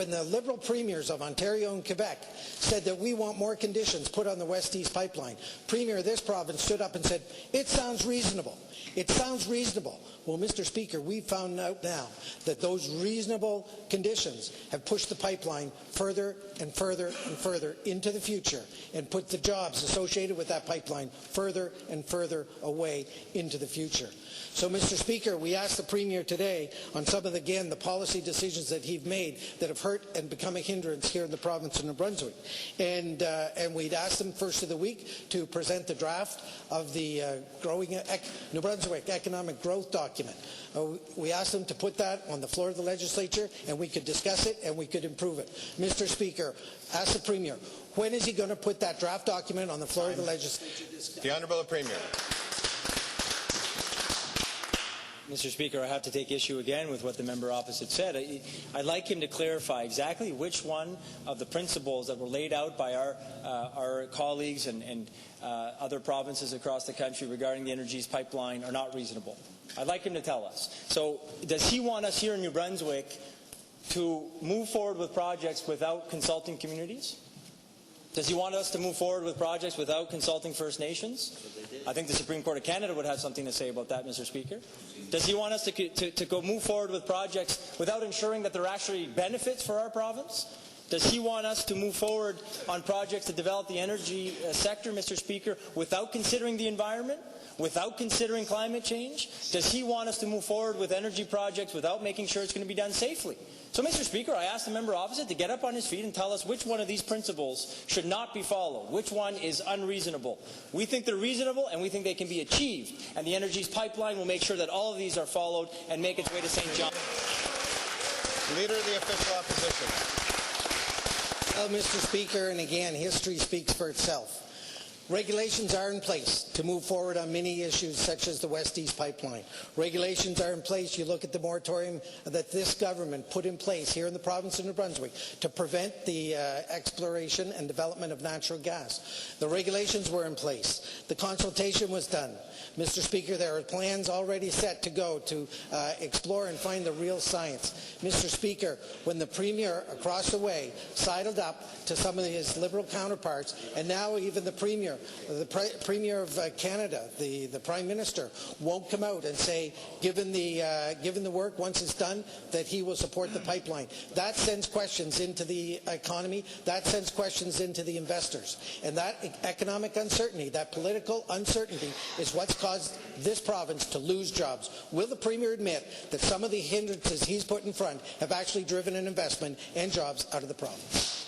When the Liberal premiers of Ontario and Quebec said that we want more conditions put on the West-East pipeline, Premier of this province stood up and said, it sounds reasonable. It sounds reasonable. Well, Mr. Speaker, we've found out now that those reasonable conditions have pushed the pipeline further and further and further into the future and put the jobs associated with that pipeline further and further away into the future. So, Mr. Speaker, we asked the Premier today on some of, again, the policy decisions that he's made that have hurt and become a hindrance here in the province of New Brunswick. And we'd asked him first of the week to present the draft of the New Brunswick Economic Growth Document. We asked him to put that on the floor of the legislature and we could discuss it and we could improve it. Mr. Speaker, ask the Premier, when is he going to put that draft document on the floor of the legislature? The Honourable Premier. Mr. Speaker, I have to take issue again with what the member opposite said. I'd like him to clarify exactly which one of the principles that were laid out by our colleagues and other provinces across the country regarding the Energy East pipeline are not reasonable. I'd like him to tell us. So does he want us here in New Brunswick to move forward with projects without consulting communities? Does he want us to move forward with projects without consulting First Nations? I think the Supreme Court of Canada would have something to say about that, Mr. Speaker. Does he want us to go move forward with projects without ensuring that there are actually benefits for our province? Does he want us to move forward on projects to develop the energy sector, Mr. Speaker, without considering the environment? Without considering climate change? Does he want us to move forward with energy projects without making sure it's going to be done safely? So, Mr. Speaker, I ask the member opposite to get up on his feet and tell us which one of these principles should not be followed, which one is unreasonable. We think they're reasonable and we think they can be achieved, and the Energy East pipeline will make sure that all of these are followed and make its way to St. John. Leader of the Official Opposition. Well, Mr. Speaker, and again, history speaks for itself. Regulations are in place to move forward on many issues such as the West-East pipeline. Regulations are in place. You look at the moratorium that this government put in place here in the province of New Brunswick to prevent the exploration and development of natural gas. The regulations were in place. The consultation was done. Mr. Speaker, there are plans already set to go to explore and find the real science. Mr. Speaker, when the Premier across the way sidled up to some of his Liberal counterparts, and now even the Premier of Canada, the Prime Minister, won't come out and say, given the work once it's done, that he will support the pipeline. That sends questions into the economy. That sends questions into the investors. And that economic uncertainty, that political uncertainty, is what's caused this province to lose jobs. Will the Premier admit that some of the hindrances he's put in front have actually driven an investment and jobs out of the province?